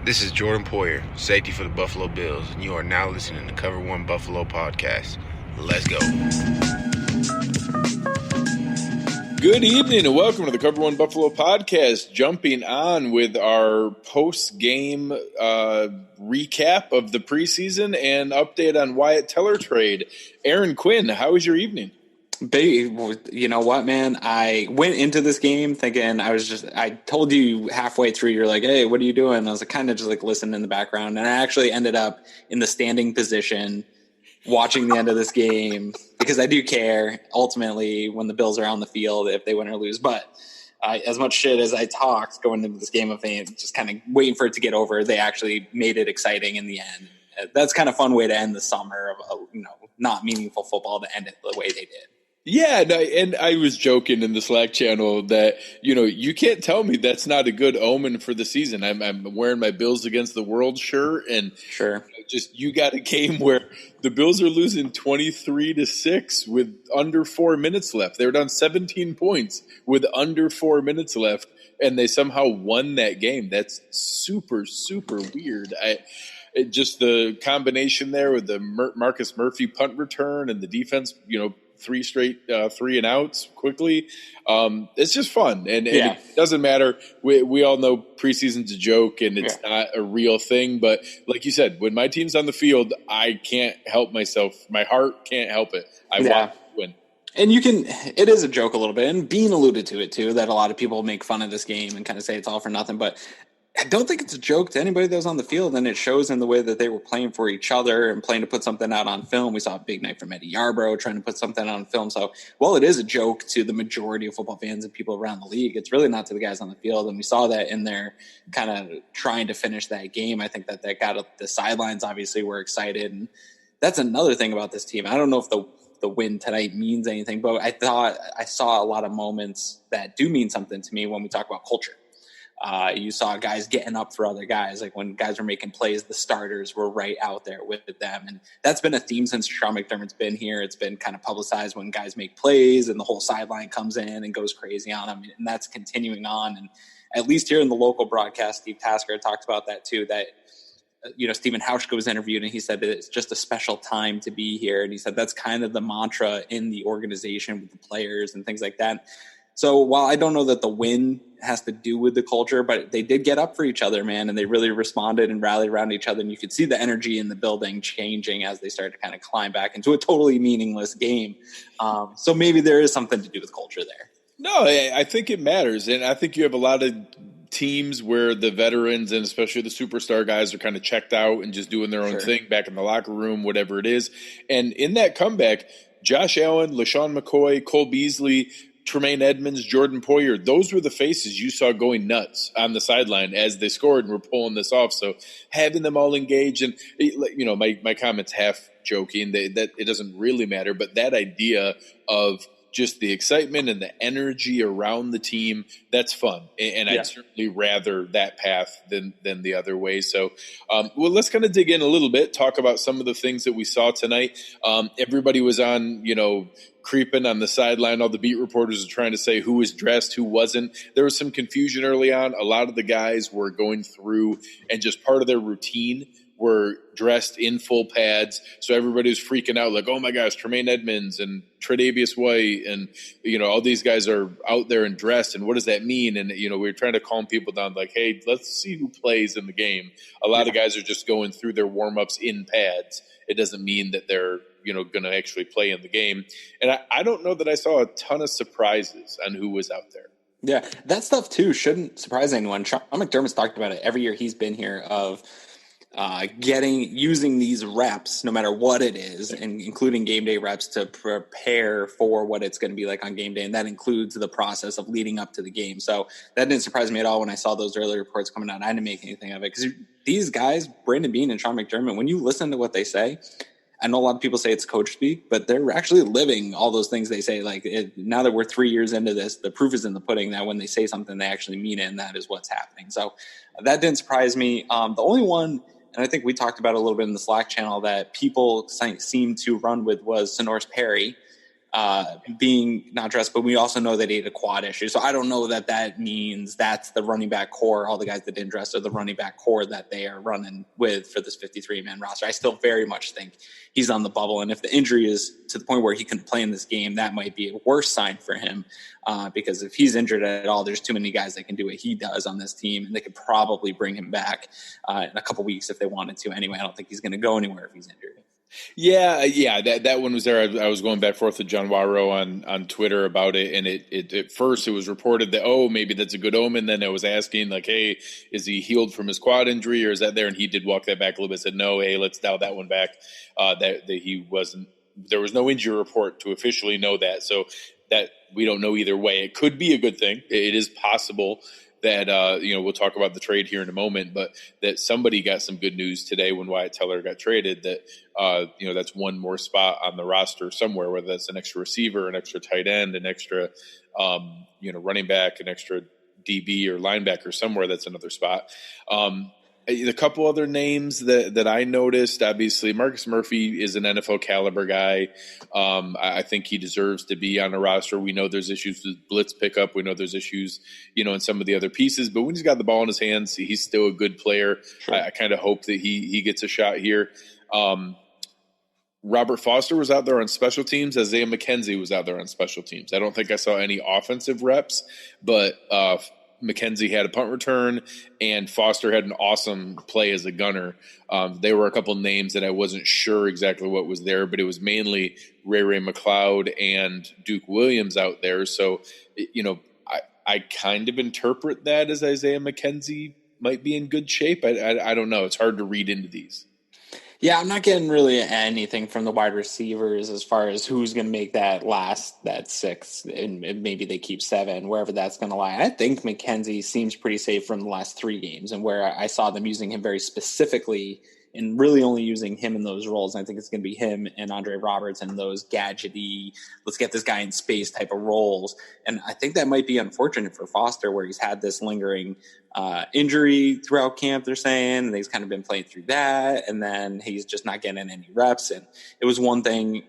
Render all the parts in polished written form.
This is Jordan Poyer, safety for the Buffalo Bills, and you are now listening to Cover One Buffalo Podcast. Let's go. Good evening and welcome to the Cover One Buffalo Podcast. Jumping on with our post-game recap of the preseason and update on Wyatt Teller trade. Aaron Quinn, how was your evening? You know what, man? I went into this game thinking I told you halfway through, you're like, hey, what are you doing? I was kind of just like listening in the background. And I actually ended up in the standing position watching the end of this game because I do care ultimately when the Bills are on the field if they win or lose. But as much shit as I talked going into this game of fame, just kind of waiting for it to get over, they actually made it exciting in the end. That's kind of fun way to end the summer of not meaningful football to end it the way they did. Yeah, and I was joking in the Slack channel that, you can't tell me that's not a good omen for the season. I'm wearing my Bills Against the World shirt, and sure, you got a game where the Bills are losing 23-6 with under 4 minutes left. They were down 17 points with under 4 minutes left, and they somehow won that game. That's super, super weird. Just the combination there with the Marcus Murphy punt return and the defense, 3 straight 3 and outs quickly. It's just fun. And it doesn't matter. We all know preseason's a joke and it's not a real thing. But like you said, when my team's on the field, I can't help myself. My heart can't help it. I want to win. And it is a joke a little bit. And Bean alluded to it too, that a lot of people make fun of this game and kind of say it's all for nothing. But I don't think it's a joke to anybody that was on the field, and it shows in the way that they were playing for each other and playing to put something out on film. We saw a big night from Eddie Yarbrough trying to put something on film. So while it is a joke to the majority of football fans and people around the league, it's really not to the guys on the field. And we saw that in their kind of trying to finish that game. I think that got the sidelines obviously were excited. And that's another thing about this team. I don't know if the win tonight means anything, but I thought I saw a lot of moments that do mean something to me when we talk about culture. You saw guys getting up for other guys. Like when guys were making plays, the starters were right out there with them. And that's been a theme since Sean McDermott's been here. It's been kind of publicized when guys make plays and the whole sideline comes in and goes crazy on them. And that's continuing on. And at least here in the local broadcast, Steve Tasker talked about that too, that, Stephen Hauschka was interviewed and he said that it's just a special time to be here. And he said that's kind of the mantra in the organization with the players and things like that. So while I don't know that the win has to do with the culture, but they did get up for each other, man, and they really responded and rallied around each other. And you could see the energy in the building changing as they started to kind of climb back into a totally meaningless game. So maybe there is something to do with culture there. No, I think it matters. And I think you have a lot of teams where the veterans and especially the superstar guys are kind of checked out and just doing their own thing back in the locker room, whatever it is. And in that comeback, Josh Allen, LaShawn McCoy, Cole Beasley, Tremaine Edmonds, Jordan Poyer, those were the faces you saw going nuts on the sideline as they scored and were pulling this off. So having them all engaged and, my comment's half joking that it doesn't really matter, but that idea of just the excitement and the energy around the team, that's fun. And I'd certainly rather that path than the other way. So, let's kind of dig in a little bit, talk about some of the things that we saw tonight. Everybody was on, creeping on the sideline. All the beat reporters are trying to say who was dressed, who wasn't. There was some confusion early on. A lot of the guys were going through and just part of their routine were dressed in full pads. So everybody was freaking out like, oh my gosh, Tremaine Edmonds and Tre'Davious White and, all these guys are out there and dressed. And what does that mean? And, we were trying to calm people down like, hey, let's see who plays in the game. A lot of guys are just going through their warm-ups in pads. It doesn't mean that they're, going to actually play in the game. And I don't know that I saw a ton of surprises on who was out there. Yeah, that stuff too shouldn't surprise anyone. Sean McDermott's talked about it every year he's been here of using these reps, no matter what it is, and including game day reps to prepare for what it's going to be like on game day. And that includes the process of leading up to the game. So that didn't surprise me at all when I saw those early reports coming out. I didn't make anything of it because these guys, Brandon Beane and Sean McDermott, when you listen to what they say, I know a lot of people say it's coach speak, but they're actually living all those things they say. Now that we're 3 years into this, the proof is in the pudding that when they say something, they actually mean it, and that is what's happening. So that didn't surprise me. The only one, and I think we talked about it a little bit in the Slack channel, that people seem to run with was Sonoris Perry. being not dressed, but we also know that he had a quad issue. So I don't know that means that's the running back core. All the guys that didn't dress are the running back core that they are running with for this 53-man roster. I still very much think he's on the bubble. And if the injury is to the point where he can play in this game, that might be a worse sign for him. Because if he's injured at all, there's too many guys that can do what he does on this team. And they could probably bring him back in a couple weeks if they wanted to. Anyway, I don't think he's going to go anywhere if he's injured. Yeah, that one was there. I was going back and forth with John Waro on Twitter about it, and it at first it was reported that maybe that's a good omen. Then I was asking like, hey, is he healed from his quad injury or is that there? And he did walk that back a little bit. Said no, hey, let's dial that one back. That he wasn't. There was no injury report to officially know that, so that we don't know either way. It could be a good thing. It is possible that we'll talk about the trade here in a moment, but that somebody got some good news today when Wyatt Teller got traded that that's one more spot on the roster somewhere, whether that's an extra receiver, an extra tight end, an extra running back, an extra DB or linebacker somewhere. That's another spot. A couple other names that I noticed, obviously, Marcus Murphy is an NFL caliber guy. I think he deserves to be on a roster. We know there's issues with blitz pickup. We know there's issues, in some of the other pieces. But when he's got the ball in his hands, he's still a good player. Sure. I kind of hope that he gets a shot here. Robert Foster was out there on special teams. Isaiah McKenzie was out there on special teams. I don't think I saw any offensive reps, but McKenzie had a punt return, and Foster had an awesome play as a gunner. There were a couple names that I wasn't sure exactly what was there, but it was mainly Ray McLeod and Duke Williams out there. So, I kind of interpret that as Isaiah McKenzie might be in good shape. I don't know. It's hard to read into these. Yeah, I'm not getting really anything from the wide receivers as far as who's going to make that 6, and maybe they keep 7, wherever that's going to lie. I think McKenzie seems pretty safe from the last 3 games, and where I saw them using him very specifically and really only using him in those roles. And I think it's going to be him and Andre Roberts and those gadgety, let's get this guy in space type of roles. And I think that might be unfortunate for Foster, where he's had this lingering injury throughout camp, they're saying, and he's kind of been playing through that. And then he's just not getting any reps. And it was one thing,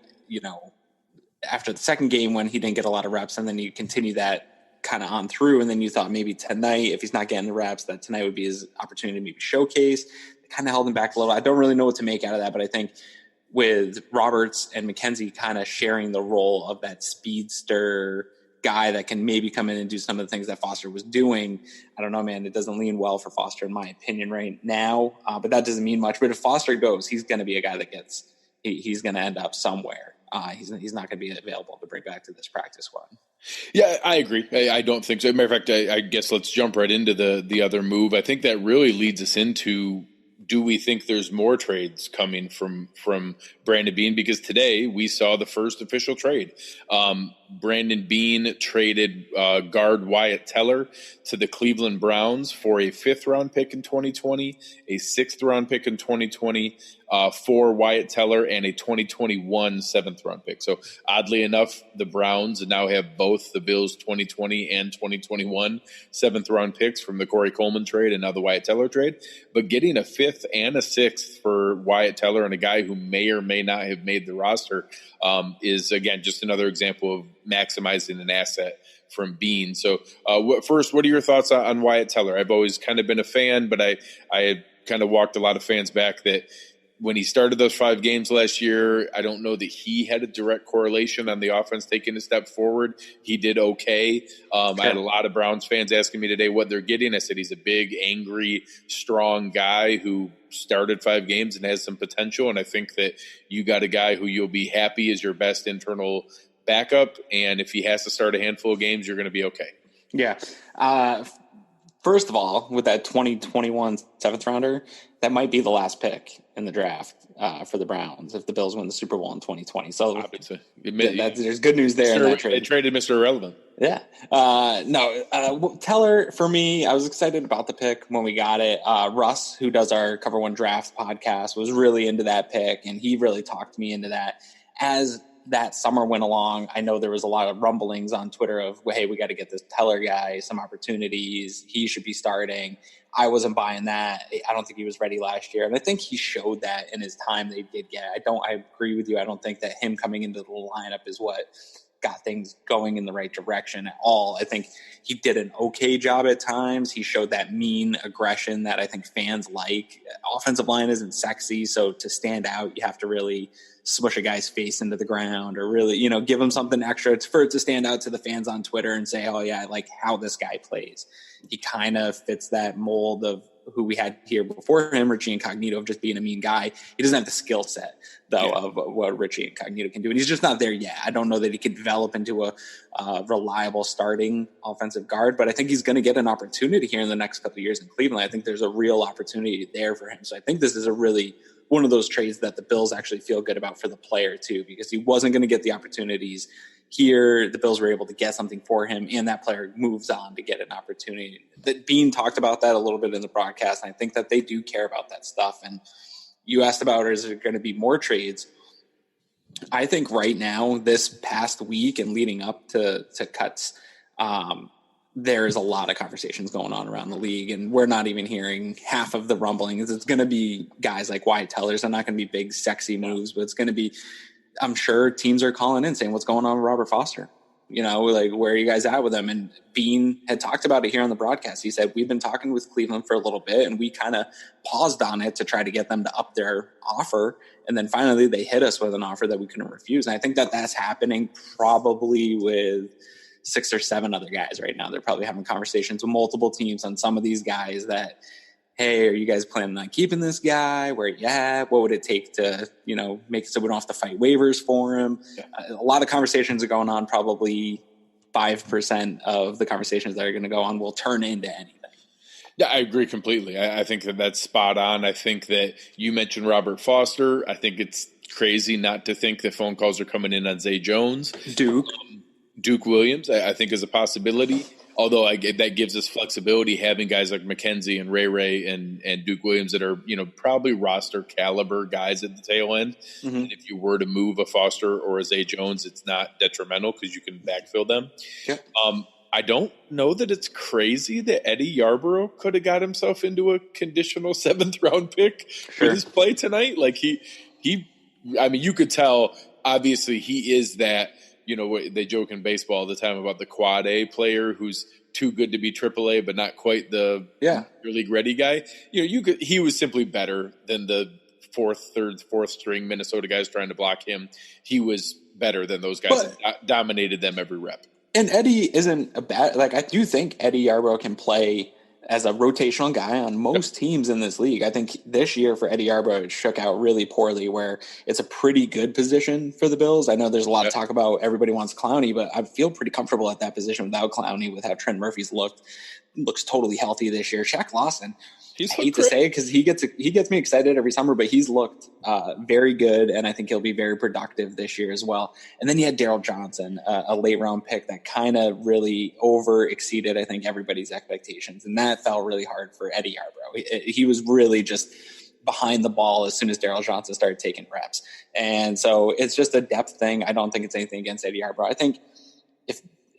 after the second game when he didn't get a lot of reps, and then you continue that kind of on through. And then you thought maybe tonight, if he's not getting the reps, that tonight would be his opportunity to maybe showcase. Kind of held him back a little. I don't really know what to make out of that, but I think with Roberts and McKenzie kind of sharing the role of that speedster guy that can maybe come in and do some of the things that Foster was doing, I don't know, man. It doesn't lean well for Foster, in my opinion, right now. But that doesn't mean much. But if Foster goes, he's going to be a guy that he's going to end up somewhere. He's not going to be available to bring back to this practice squad. Yeah, I agree. I don't think so. As a matter of fact, I guess let's jump right into the other move. I think that really leads us into, do we think there's more trades coming from Brandon Beane? Because today we saw the first official trade. Brandon Beane traded guard Wyatt Teller to the Cleveland Browns for a 5th-round pick in 2020, a 6th-round pick in 2020 for Wyatt Teller, and a 2021 7th-round pick. So oddly enough, the Browns now have both the Bills' 2020 and 2021 7th-round picks from the Corey Coleman trade and now the Wyatt Teller trade. But getting a 5th and a 6th for Wyatt Teller and a guy who may or may not have made the roster is, again, just another example of maximizing an asset from Beane. So first, what are your thoughts on Wyatt Teller? I've always kind of been a fan, but I had kind of walked a lot of fans back that when he started those 5 games last year, I don't know that he had a direct correlation on the offense taking a step forward. He did okay. I had a lot of Browns fans asking me today what they're getting. I said he's a big, angry, strong guy who started 5 games and has some potential. And I think that you got a guy who you'll be happy is your best internal backup. And if he has to start a handful of games, you're going to be okay. Yeah. First of all, with that 2021 7th rounder, that might be the last pick in the draft for the Browns if the Bills win the Super Bowl in 2020. So there's good news there in that trade. They traded Mr. Irrelevant. Yeah. Teller, for me, I was excited about the pick when we got it. Russ, who does our Cover One Draft podcast, was really into that pick, and he really talked me into that. As that summer went along, I know there was a lot of rumblings on Twitter of, hey, we got to get this Teller guy some opportunities. He should be starting. I wasn't buying that. I don't think he was ready last year. And I think he showed that in his time they did get. I agree with you. I don't think that him coming into the lineup is what got things going in the right direction at all. I think he did an okay job at times. He showed that mean aggression that I think fans like. Offensive line isn't sexy, so to stand out, you have to really smush a guy's face into the ground or really, give him something extra for it to stand out to the fans on Twitter and say, oh yeah, I like how this guy plays. He kind of fits that mold of who we had here before him, Richie Incognito, of just being a mean guy. He doesn't have the skill set, though, of what Richie Incognito can do. And he's just not there yet. I don't know that he could develop into a reliable starting offensive guard, but I think he's going to get an opportunity here in the next couple of years in Cleveland. I think there's a real opportunity there for him. So I think this is a really one of those trades that the Bills actually feel good about for the player, too, because he wasn't going to get the opportunities here. The Bills were able to get something for him, and that player moves on to get an opportunity. That Bean talked about that a little bit in the broadcast, and I think that they do care about that stuff. And you asked about, is there going to be more trades? I think right now, this past week and leading up to cuts, there's a lot of conversations going on around the league, and we're not even hearing half of the rumblings. It's going to be guys like Wyatt Teller. They're not going to be big, sexy moves, but it's going to be, I'm sure teams are calling in saying, what's going on with Robert Foster? Like, where are you guys at with him? And Bean had talked about it here on the broadcast. He said, we've been talking with Cleveland for a little bit, and we kind of paused on it to try to get them to up their offer. And then finally they hit us with an offer that we couldn't refuse. And I think that that's happening probably with 6 or 7 other guys right now. They're probably having conversations with multiple teams on some of these guys that, hey, are you guys planning on keeping this guy? Where you at? What would it take to, make it so we don't have to fight waivers for him? Yeah. A lot of conversations are going on. Probably 5% of the conversations that are going to go on will turn into anything. Yeah, I agree completely. I think that that's spot on. I think that you mentioned Robert Foster. I think it's crazy not to think that phone calls are coming in on Zay Jones. Duke Williams, I think, is a possibility. Although that gives us flexibility, having guys like McKenzie and Ray and Duke Williams that are, probably roster caliber guys at the tail end. Mm-hmm. And if you were to move a Foster or a Zay Jones, it's not detrimental because you can backfill them. Yeah. I don't know that it's crazy that Eddie Yarborough could have got himself into a conditional 7th round pick for his play tonight. Like you could tell, obviously he is that, they joke in baseball all the time about the quad A player who's too good to be AAA, but not quite the league ready guy. He was simply better than the fourth string Minnesota guys trying to block him. He was better than those guys that dominated them every rep. And Eddie isn't a bad, I do think Eddie Yarbrough can play as a rotational guy on most teams in this league. I think this year for Eddie Yarbrough, it shook out really poorly, where it's a pretty good position for the Bills. I know there's a lot of talk about everybody wants Clowney, but I feel pretty comfortable at that position without Clowney, with how Trent Murphy's looks totally healthy this year. Shaq Lawson, I hate to say it because he gets me excited every summer, but he's looked very good, and I think he'll be very productive this year as well. And then you had Daryl Johnson, a late round pick that kind of really over exceeded, I think, everybody's expectations, and that fell really hard for Eddie Yarbrough. He was really just behind the ball as soon as Daryl Johnson started taking reps, and so it's just a depth thing. I don't think it's anything against Eddie Yarbrough. I think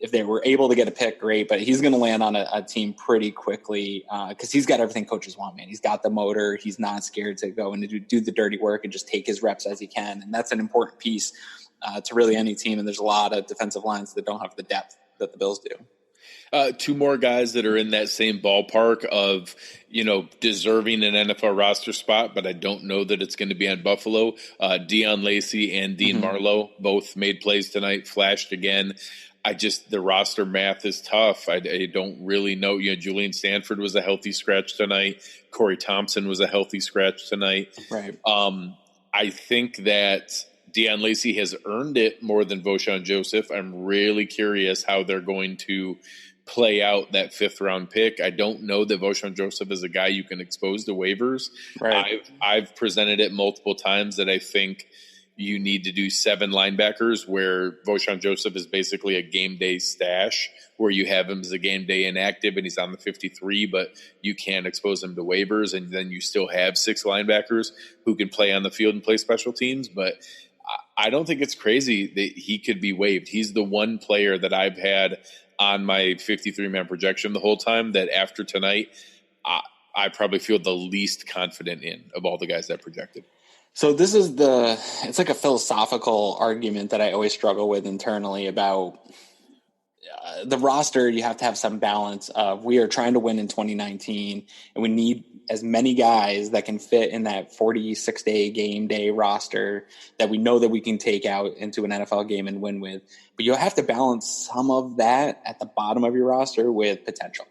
if they were able to get a pick, great, but he's going to land on a team pretty quickly because he's got everything coaches want, man. He's got the motor. He's not scared to go and do the dirty work and just take his reps as he can. And that's an important piece to really any team. And there's a lot of defensive lines that don't have the depth that the Bills do. 2 more guys that are in that same ballpark of, deserving an NFL roster spot, but I don't know that it's going to be on Buffalo. Deion Lacey and Dean Marlowe both made plays tonight, flashed again. The roster math is tough. I don't really know. Julian Stanford was a healthy scratch tonight. Corey Thompson was a healthy scratch tonight. Right. I think that Deion Lacey has earned it more than Voshon Joseph. I'm really curious how they're going to play out that 5th round pick. I don't know that Voshon Joseph is a guy you can expose to waivers. Right. I've presented it multiple times that I think you need to do 7 linebackers, where Voshon Joseph is basically a game day stash, where you have him as a game day inactive and he's on the 53, but you can't expose him to waivers. And then you still have 6 linebackers who can play on the field and play special teams. But I don't think it's crazy that he could be waived. He's the one player that I've had on my 53-man projection the whole time that after tonight, I probably feel the least confident in of all the guys that projected. So this is it's like a philosophical argument that I always struggle with internally about the roster. You have to have some balance of, we are trying to win in 2019 and we need as many guys that can fit in that 46-day game day roster that we know that we can take out into an NFL game and win with. But you'll have to balance some of that at the bottom of your roster with potential.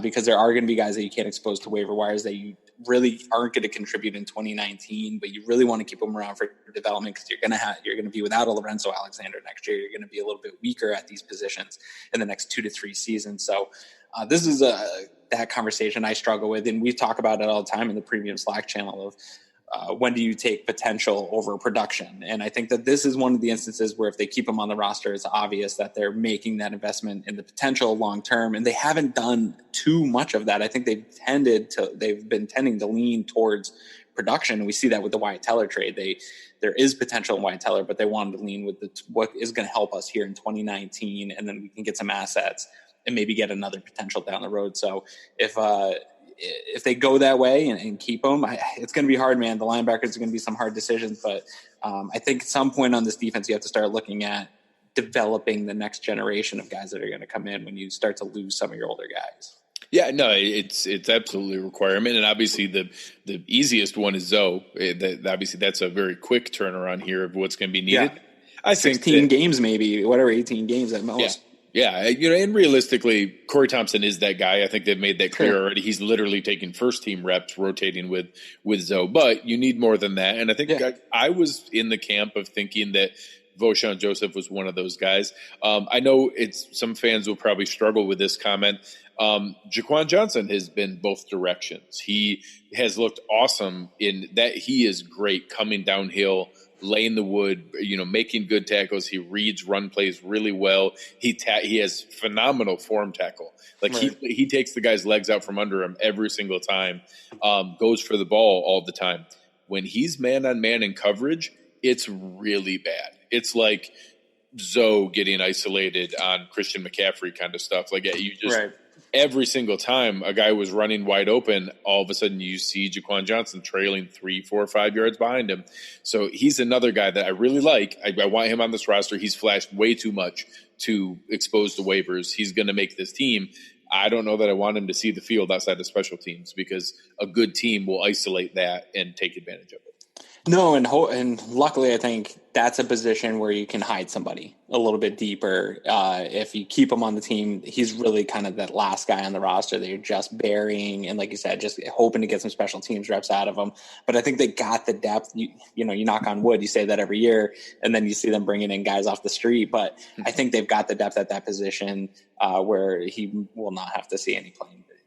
Because there are going to be guys that you can't expose to waiver wires that you really aren't going to contribute in 2019, but you really want to keep them around for development because you're going to be without a Lorenzo Alexander next year. You're going to be a little bit weaker at these positions in the next 2 to 3 seasons. So this is that conversation I struggle with, and we talk about it all the time in the premium Slack channel of when do you take potential over production? And I think that this is one of the instances where if they keep them on the roster, it's obvious that they're making that investment in the potential long term, and they haven't done too much of that. I think they've been tending to lean towards production, and we see that with the Wyatt Teller trade. There is potential in Wyatt Teller, but they wanted to lean with what is going to help us here in 2019, and then we can get some assets and maybe get another potential down the road. So if they go that way and keep them, it's going to be hard, man. The linebackers are going to be some hard decisions, but I think at some point on this defense, you have to start looking at developing the next generation of guys that are going to come in when you start to lose some of your older guys. Yeah, no, it's absolutely a requirement, and obviously the easiest one is Zoe. Obviously, that's a very quick turnaround here of what's going to be needed. Yeah. I think 16 games, maybe 18 games at most. Yeah, and realistically, Corey Thompson is that guy. I think they've made that clear already. He's literally taking first-team reps, rotating with Zoe. But you need more than that. And I think I was in the camp of thinking that Voshon Joseph was one of those guys. I know some fans will probably struggle with this comment. Jaquan Johnson has been both directions. He has looked awesome in that. He is great coming downhill, laying the wood, making good tackles. He reads run plays really well. He has phenomenal form tackle. Like he takes the guy's legs out from under him every single time, goes for the ball all the time. When he's man on man in coverage, it's really bad. It's like Zoe getting isolated on Christian McCaffrey kind of stuff. Like you just every single time a guy was running wide open, all of a sudden you see Jaquan Johnson trailing 3, 4, 5 yards behind him. So he's another guy that I really like. I want him on this roster. He's flashed way too much to expose the waivers. He's going to make this team. I don't know that I want him to see the field outside of special teams because a good team will isolate that and take advantage of it. No, and luckily I think that's a position where you can hide somebody a little bit deeper. If you keep him on the team, he's really kind of that last guy on the roster that you're just burying. And like you said, just hoping to get some special teams reps out of him. But I think they got the depth. You knock on wood, you say that every year, and then you see them bringing in guys off the street. But I think they've got the depth at that position where he will not have to see any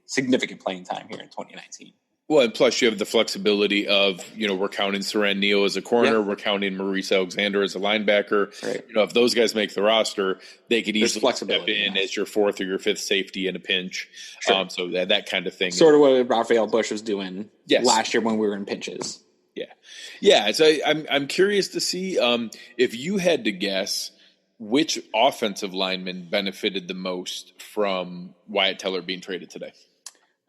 significant playing time here in 2019. Well, and plus you have the flexibility of, we're counting Saran Neal as a corner. We're counting Maurice Alexander as a linebacker. Right. If those guys make the roster, they could easily step in as your 4th or your 5th safety in a pinch. Sure. So that kind of thing. Sort of what Raphael Bush was doing last year when we were in pinches. Yeah. So I'm curious to see if you had to guess which offensive lineman benefited the most from Wyatt Teller being traded today.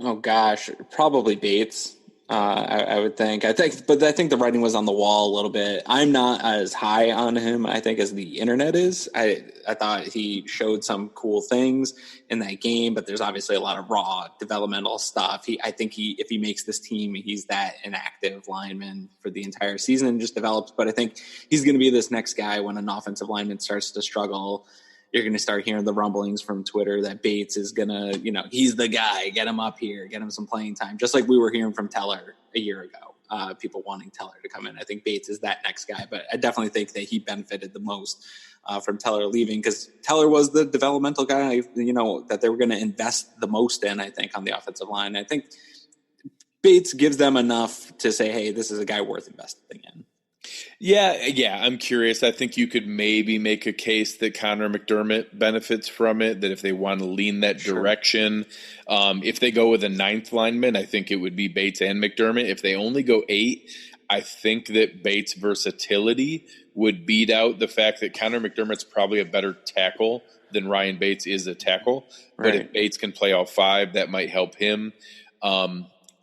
Oh gosh, probably Bates. I would think. But I think the writing was on the wall a little bit. I'm not as high on him, I think, as the internet is. I thought he showed some cool things in that game, but there's obviously a lot of raw developmental stuff. I think if he makes this team, he's that inactive lineman for the entire season and just develops. But I think he's going to be this next guy when an offensive lineman starts to struggle. You're going to start hearing the rumblings from Twitter that Bates is going to, he's the guy, get him up here, get him some playing time. Just like we were hearing from Teller a year ago, people wanting Teller to come in. I think Bates is that next guy, but I definitely think that he benefited the most from Teller leaving because Teller was the developmental guy, that they were going to invest the most in, I think, on the offensive line. I think Bates gives them enough to say, hey, this is a guy worth investing in. Yeah, I'm curious. I think you could maybe make a case that Connor McDermott benefits from it, that if they want to lean that direction. If they go with a 9th lineman, I think it would be Bates and McDermott. If they only go 8, I think that Bates' versatility would beat out the fact that Connor McDermott's probably a better tackle than Ryan Bates is a tackle. But if Bates can play all 5, that might help him.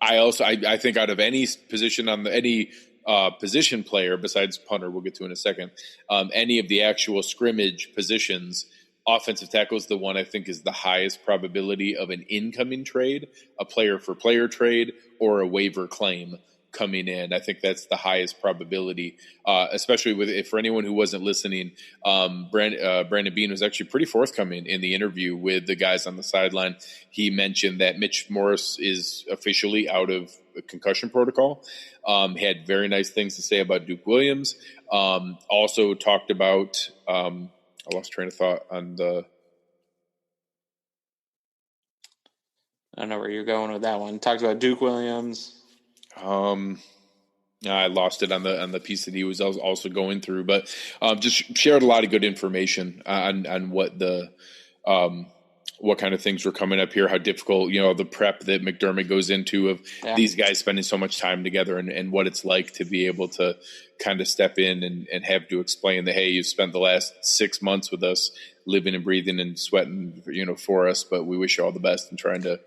I think out of any position any position player besides punter, we'll get to in a second, any of the actual scrimmage positions, offensive tackle is the one I think is the highest probability of an incoming trade, a player for player trade, or a waiver claim coming in. I think that's the highest probability, especially for anyone who wasn't listening. Brandon Beane was actually pretty forthcoming in the interview with the guys on the sideline. He mentioned that Mitch Morse is officially out of concussion protocol. He had very nice things to say about Duke Williams. Also talked about I lost train of thought on the. I don't know where you're going with that one. Talked about Duke Williams. I lost it on the piece that he was also going through, but just shared a lot of good information on what the what kind of things were coming up here, how difficult, the prep that McDermott goes into of these guys spending so much time together and what it's like to be able to kind of step in and have to explain that, hey, you've spent the last 6 months with us living and breathing and sweating, for us, but we wish you all the best and trying to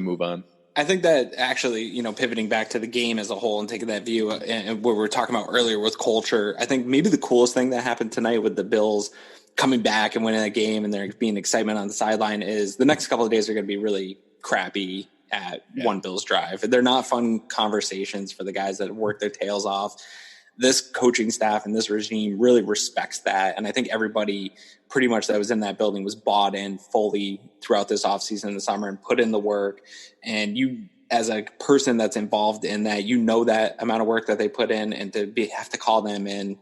move on. I think that actually, pivoting back to the game as a whole and taking that view and what we were talking about earlier with culture, I think maybe the coolest thing that happened tonight with the Bills coming back and winning that game and there being excitement on the sideline is the next couple of days are going to be really crappy at one Bills drive. They're not fun conversations for the guys that work their tails off. This coaching staff and this regime really respects that. And I think everybody pretty much that was in that building was bought in fully throughout this offseason in the summer and put in the work. And you, as a person that's involved in that, that amount of work that they put in, and to have to call them in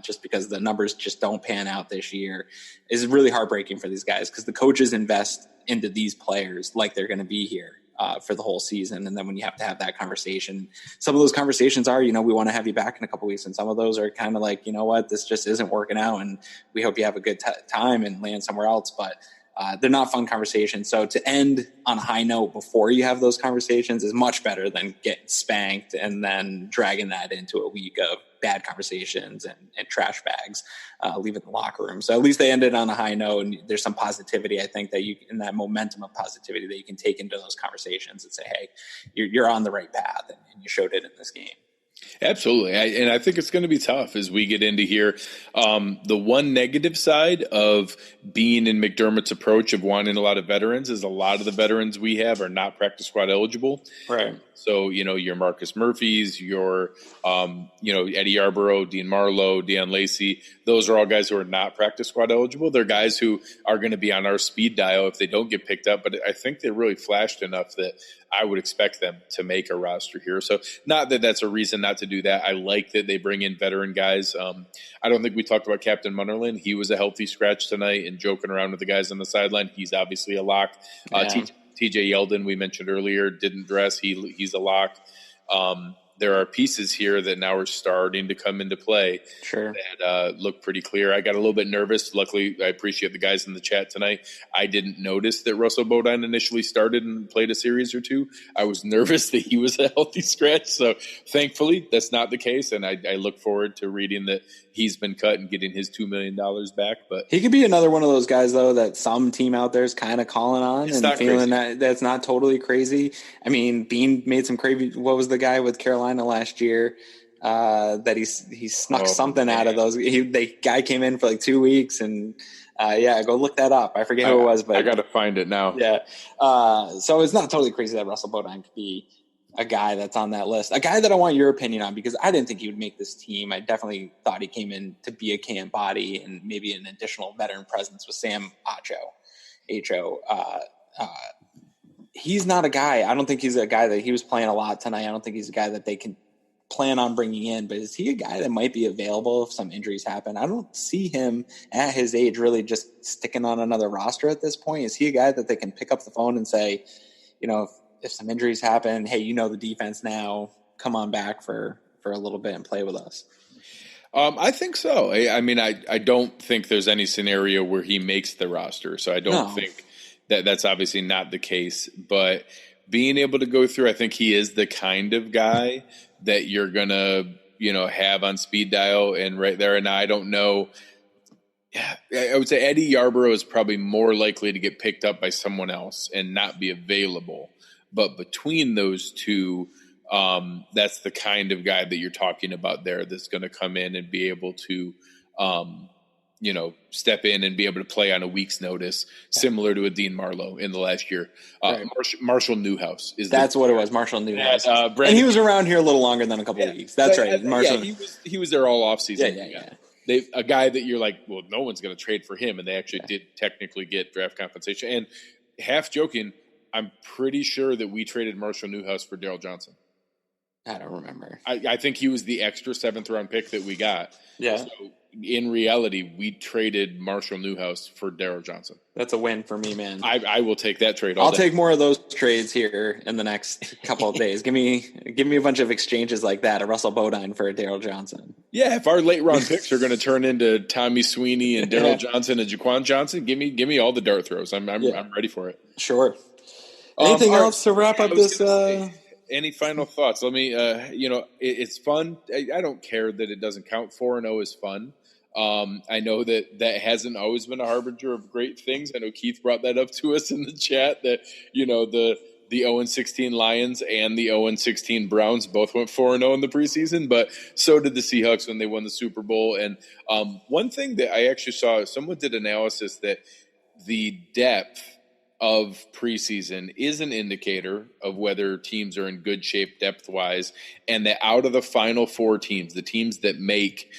just because the numbers just don't pan out this year is really heartbreaking for these guys, because the coaches invest into these players like they're going to be here for the whole season. And then when you have to have that conversation, some of those conversations are, we want to have you back in a couple of weeks. And some of those are kind of like, this just isn't working out and we hope you have a good time and land somewhere else. But they're not fun conversations. So to end on a high note before you have those conversations is much better than getting spanked and then dragging that into a week of bad conversations and trash bags, leaving the locker room. So at least they ended on a high note, and there's some positivity, I think, that you, in that momentum of positivity, that you can take into those conversations and say, hey, you're on the right path, and you showed it in this game. Absolutely. And I think it's going to be tough as we get into here. The one negative side of being in McDermott's approach of wanting a lot of veterans is a lot of the veterans we have are not practice squad eligible. Right. So, your Marcus Murphys, your, Eddie Yarborough, Dean Marlowe, Deion Lacey, those are all guys who are not practice squad eligible. They're guys who are going to be on our speed dial if they don't get picked up. But I think they really flashed enough that I would expect them to make a roster here. So not that that's a reason not to do that. I like that they bring in veteran guys. I don't think we talked about Captain Munnerlyn. He was a healthy scratch tonight and joking around with the guys on the sideline. He's obviously a lock. TJ Yeldon, we mentioned earlier, didn't dress. He's a lock. There are pieces here that now are starting to come into play. Sure. That look pretty clear. I got a little bit nervous. Luckily, I appreciate the guys in the chat tonight. I didn't notice that Russell Bodine initially started and played a series or two. I was nervous that he was a healthy scratch. So thankfully, that's not the case. And I look forward to reading that he's been cut and getting his $2 million back. But he could be another one of those guys, though, that some team out there is kind of calling on and feeling that's not totally crazy. I mean, Bean made some crazy. What was the guy with Carolina last year that he snuck something out of those? The guy came in for like 2 weeks and go look that up. I forget who it was, but I got to find it now. Yeah. So it's not totally crazy that Russell Bodine could be a guy that's on that list, a guy that I want your opinion on, because I didn't think he would make this team. I definitely thought he came in to be a camp body and maybe an additional veteran presence with Sam Acho. He's not a guy. I don't think he's a guy that he was playing a lot tonight. I don't think he's a guy that they can plan on bringing in, but is he a guy that might be available if some injuries happen? I don't see him at his age really just sticking on another roster at this point. Is he a guy that they can pick up the phone and say, if some injuries happen, hey, the defense now, come on back for a little bit and play with us? I think so. I mean, I don't think there's any scenario where he makes the roster. So I don't think that's obviously not the case. But being able to go through, I think he is the kind of guy that you're going to, have on speed dial and right there. And I don't know. Yeah, I would say Eddie Yarborough is probably more likely to get picked up by someone else and not be available. But between those two, that's the kind of guy that you're talking about there that's going to come in and be able to, step in and be able to play on a week's notice, similar to a Dean Marlowe in the last year. Right. Marshall Newhouse that's what it was. Marshall Newhouse, and he was around here a little longer than a couple of weeks. That's right. Marshall. Yeah, he was there all off season. Yeah. A guy that you're like, well, no one's going to trade for him, and they actually did technically get draft compensation. And half joking, I'm pretty sure that we traded Marshall Newhouse for Daryl Johnson. I don't remember. I think he was the extra 7th round pick that we got. Yeah. So in reality, we traded Marshall Newhouse for Daryl Johnson. That's a win for me, man. I will take that trade. I'll take more of those trades here in the next couple of days. Give me a bunch of exchanges like that, a Russell Bodine for a Daryl Johnson. Yeah, if our late round picks are going to turn into Tommy Sweeney and Daryl Johnson and Jaquan Johnson, give me all the dart throws. I'm ready for it. Sure. Anything else to wrap up this? Any final thoughts? Let me. It's fun. I don't care that it doesn't count. 4-0 is fun. I know that hasn't always been a harbinger of great things. I know Keith brought that up to us in the chat that the 0-16 Lions and the 0-16 Browns both went 4-0 in the preseason, but so did the Seahawks when they won the Super Bowl. And one thing that I actually saw, someone did analysis that the depth of preseason is an indicator of whether teams are in good shape depth-wise, and that out of the final 4 teams, the teams that make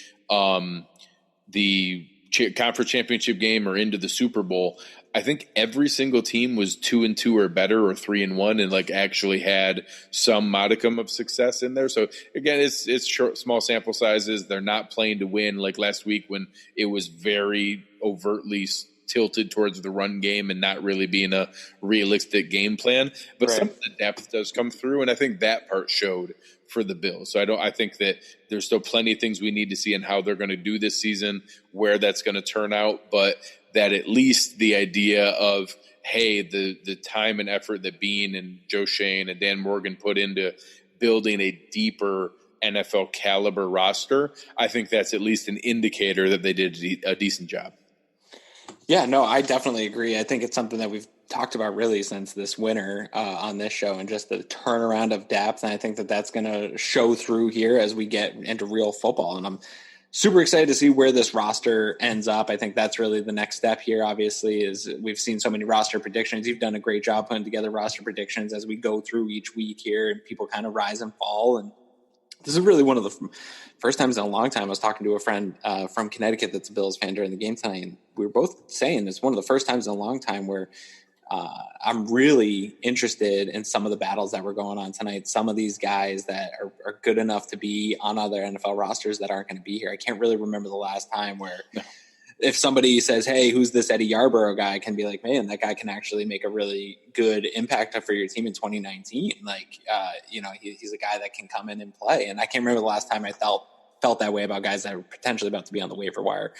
the conference championship game or into the Super Bowl, I think every single team was 2-2 or better, or 3-1, and like actually had some modicum of success in there. So again, it's short, small sample sizes. They're not playing to win like last week when it was very overtly tilted towards the run game and not really being a realistic game plan. But some of the depth does come through, and I think that part showed for the Bills. So I think that there's still plenty of things we need to see in how they're going to do this season, where that's going to turn out, but that at least the idea of, hey, the time and effort that Bean and Joe Shane and Dan Morgan put into building a deeper NFL caliber roster, I think that's at least an indicator that they did a decent job. Yeah, no, I definitely agree. I think it's something that we've talked about really since this winter on this show, and just the turnaround of depth. And I think that that's going to show through here as we get into real football. And I'm super excited to see where this roster ends up. I think that's really the next step here, obviously, is we've seen so many roster predictions. You've done a great job putting together roster predictions as we go through each week here, and people kind of rise and fall. And this is really one of the first times in a long time. I was talking to a friend from Connecticut that's a Bills fan during the game tonight, and we were both saying it's one of the first times in a long time where I'm really interested in some of the battles that were going on tonight. Some of these guys that are good enough to be on other NFL rosters that aren't going to be here. I can't really remember the last time where if somebody says, hey, who's this Eddie Yarborough guy, I can be like, man, that guy can actually make a really good impact for your team in 2019. Like, he's a guy that can come in and play. And I can't remember the last time I felt that way about guys that are potentially about to be on the waiver wire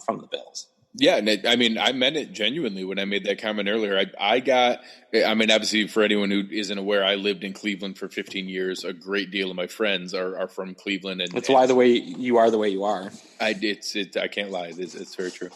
from the Bills. Yeah, I mean, I meant it genuinely when I made that comment earlier. Obviously, for anyone who isn't aware, I lived in Cleveland for 15 years. A great deal of my friends are from Cleveland. And that's why the way you are the way you are. I can't lie. It's very true.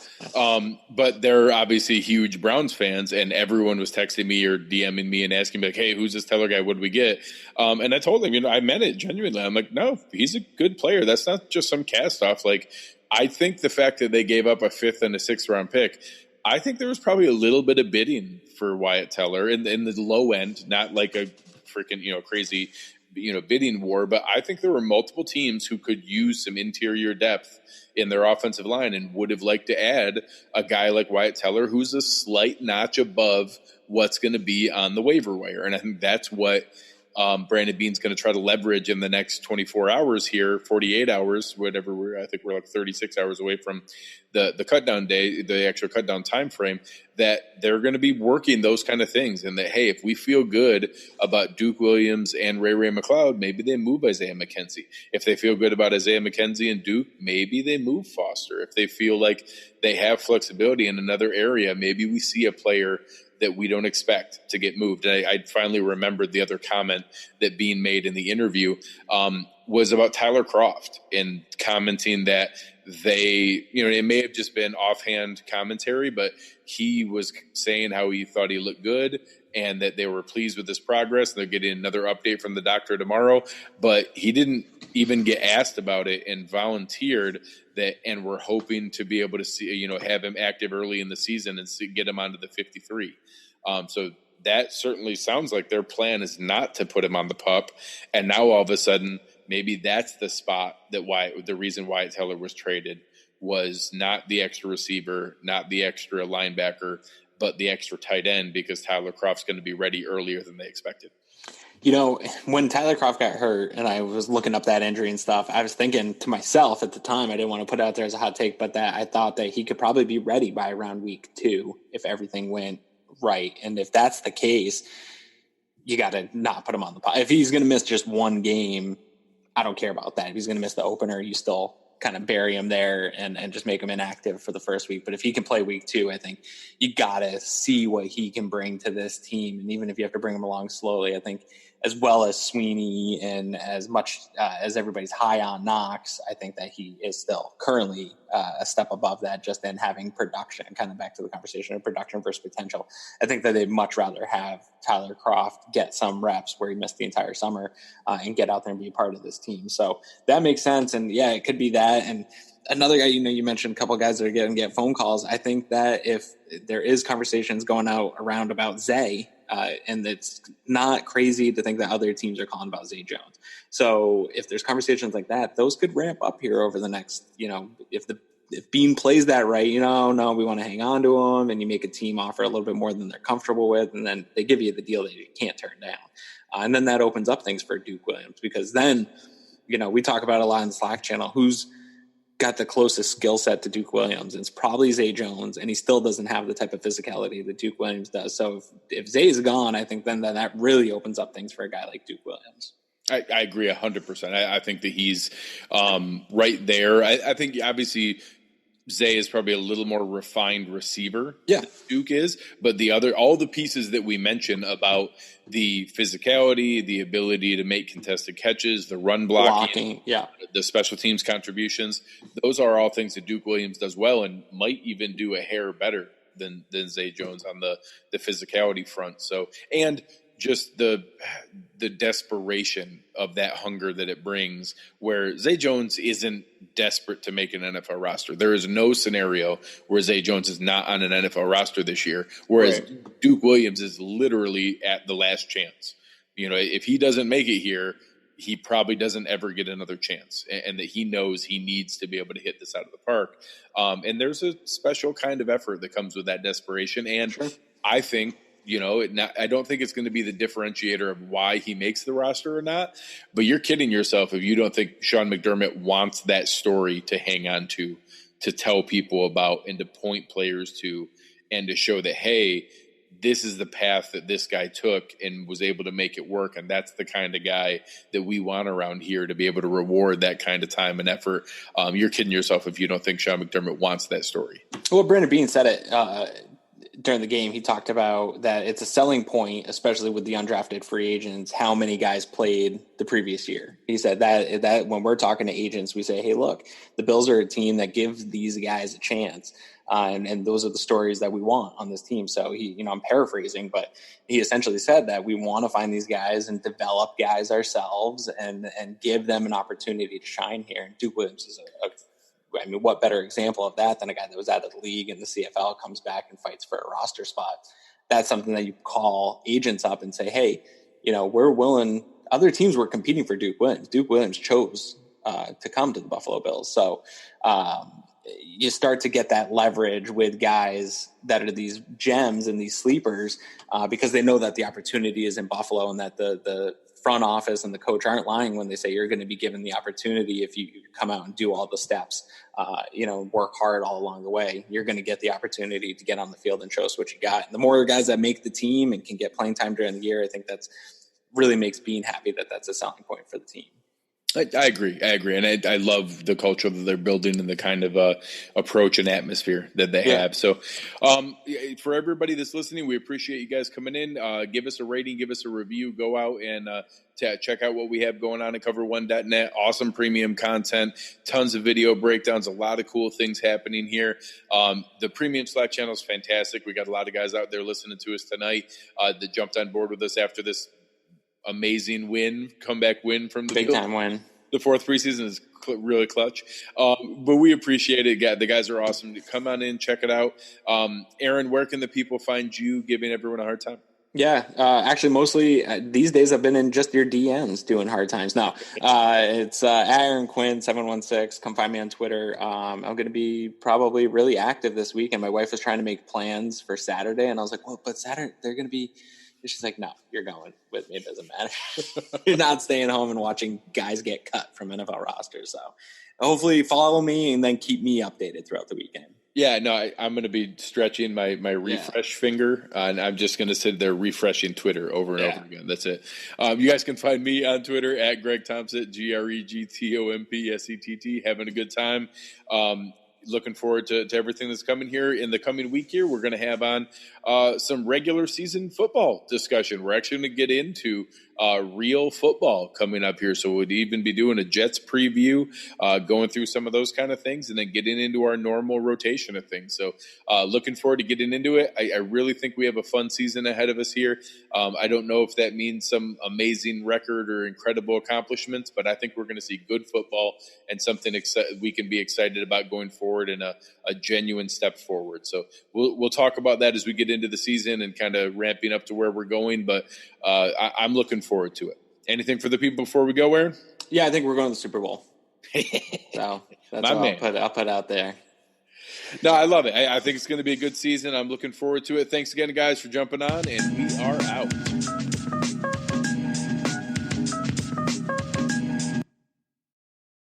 But they're obviously huge Browns fans, and everyone was texting me or DMing me and asking me, like, hey, who's this Teller guy? What did we get? And I told them, I meant it genuinely. I'm like, no, he's a good player. That's not just some cast off. Like, I think the fact that they gave up a 5th and a 6th round pick, I think there was probably a little bit of bidding for Wyatt Teller in the low end, not like a freaking, crazy, bidding war. But I think there were multiple teams who could use some interior depth in their offensive line and would have liked to add a guy like Wyatt Teller, who's a slight notch above what's going to be on the waiver wire. And I think that's what Brandon Beane's going to try to leverage in the next 24 hours here, 48 hours, whatever. I think we're like 36 hours away from the cut down day, the actual cut down time frame, that they're going to be working those kind of things. And that, hey, if we feel good about Duke Williams and Ray McLeod, maybe they move Isaiah McKenzie. If they feel good about Isaiah McKenzie and Duke, maybe they move Foster. If they feel like they have flexibility in another area, maybe we see a player that we don't expect to get moved. And I finally remembered the other comment that Bean made in the interview was about Tyler Kroft, and commenting that they, it may have just been offhand commentary, but he was saying how he thought he looked good and that they were pleased with his progress. They're getting another update from the doctor tomorrow, but he didn't even get asked about it and volunteered that, and we're hoping to be able to see, have him active early in the season and get him onto the 53. So that certainly sounds like their plan is not to put him on the PUP. And now all of a sudden, maybe that's the spot the reason Wyatt Teller was traded was not the extra receiver, not the extra linebacker, but the extra tight end, because Tyler Kroft's going to be ready earlier than they expected. When Tyler Kroft got hurt and I was looking up that injury and stuff, I was thinking to myself at the time, I didn't want to put it out there as a hot take, but that I thought that he could probably be ready by around week 2 if everything went right. And if that's the case, you got to not put him on the PUP. If he's going to miss just one game, I don't care about that. If he's going to miss the opener, you still kind of bury him there and just make him inactive for the first week. But if he can play week 2, I think you got to see what he can bring to this team. And even if you have to bring him along slowly, I think as well as Sweeney and as much as everybody's high on Knox, I think that he is still currently a step above that just in having production, kind of back to the conversation of production versus potential. I think that they'd much rather have Tyler Kroft get some reps where he missed the entire summer and get out there and be a part of this team. So that makes sense. And yeah, it could be that. And another guy, you mentioned a couple of guys that are getting phone calls. I think that if there is conversations going out around about Zay, and it's not crazy to think that other teams are calling about Zay Jones. So if there's conversations like that, those could ramp up here over the next, if Bean plays that right, no, we want to hang on to him, and you make a team offer a little bit more than they're comfortable with, and then they give you the deal that you can't turn down. And then that opens up things for Duke Williams, because then, we talk about a lot in the Slack channel, who's got the closest skill set to Duke Williams. And it's probably Zay Jones, and he still doesn't have the type of physicality that Duke Williams does. So if Zay is gone, I think then that really opens up things for a guy like Duke Williams. I agree 100%. I think that he's right there. I think obviously Zay is probably a little more refined receiver than Duke is, but all the pieces that we mentioned about the physicality, the ability to make contested catches, the run blocking, the special teams contributions, those are all things that Duke Williams does well and might even do a hair better than Zay Jones on the physicality front. So, and just the desperation of that hunger that it brings, where Zay Jones isn't desperate to make an NFL roster. There is no scenario where Zay Jones is not on an NFL roster this year, whereas Duke Williams is literally at the last chance. If he doesn't make it here, he probably doesn't ever get another chance, and that he knows he needs to be able to hit this out of the park. And there's a special kind of effort that comes with that desperation. And I think, I don't think it's going to be the differentiator of why he makes the roster or not, but you're kidding yourself if you don't think Sean McDermott wants that story to hang on to tell people about, and to point players to, and to show that, hey, this is the path that this guy took and was able to make it work. And that's the kind of guy that we want around here, to be able to reward that kind of time and effort. You're kidding yourself if you don't think Sean McDermott wants that story. Well, Brandon Beane said it during the game. He talked about that it's a selling point, especially with the undrafted free agents, how many guys played the previous year. He said that when we're talking to agents, we say, hey, look, the Bills are a team that gives these guys a chance. And those are the stories that we want on this team. So I'm paraphrasing, but he essentially said that we want to find these guys and develop guys ourselves and give them an opportunity to shine here. And Duke Williams is what better example of that than a guy that was out of the league and the CFL comes back and fights for a roster spot. That's something that you call agents up and say, hey, we're willing. Other teams were competing for Duke Williams. Duke Williams chose to come to the Buffalo Bills. So you start to get that leverage with guys that are these gems and these sleepers because they know that the opportunity is in Buffalo, and that the front office and the coach aren't lying when they say you're going to be given the opportunity if you come out and do all the steps, work hard all along the way. You're going to get the opportunity to get on the field and show us what you got. And the more guys that make the team and can get playing time during the year, I think that's really makes Beane happy that that's a selling point for the team. I agree, and I love the culture that they're building and the kind of approach and atmosphere that they have. So, for everybody that's listening, we appreciate you guys coming in. Give us a rating, give us a review. Go out and check out what we have going on at cover1.net. Awesome premium content, tons of video breakdowns, a lot of cool things happening here. The premium Slack channel is fantastic. We got a lot of guys out there listening to us tonight that jumped on board with us after this amazing comeback win from the big time win. The fourth preseason is really clutch, but we appreciate it. The guys are awesome. Come on in, check it out. Aaron, where can the people find you giving everyone a hard time? Yeah, actually, mostly these days I've been in just your DMs doing hard times. No, it's Aaron Quinn 716. Come find me on Twitter. I'm going to be probably really active this week, and my wife was trying to make plans for Saturday, and I was like, well, but Saturday they're going to be. And she's like, no, you're going with me. It doesn't matter. You're not staying home and watching guys get cut from NFL rosters. So hopefully follow me and then keep me updated throughout the weekend. Yeah, no, I'm going to be stretching my refresh finger, and I'm just going to sit there refreshing Twitter over and over again. That's it. You guys can find me on Twitter at Greg Thompson, GregTompsett. Having a good time. Looking forward to everything that's coming here in the coming week here. We're going to have on some regular season football discussion. We're actually going to get into real football coming up here. So we'd even be doing a Jets preview, going through some of those kind of things, and then getting into our normal rotation of things. So looking forward to getting into it. I really think we have a fun season ahead of us here. I don't know if that means some amazing record or incredible accomplishments, but I think we're going to see good football and something we can be excited about going forward and a genuine step forward. So we'll talk about that as we get into the season and kind of ramping up to where we're going. But I'm looking forward to it. Anything for the people before we go, Aaron? Yeah, I think we're going to the Super Bowl. So that's what I'll put out there. No, I love it. I think it's going to be a good season. I'm looking forward to it. Thanks again, guys, for jumping on, and we are out.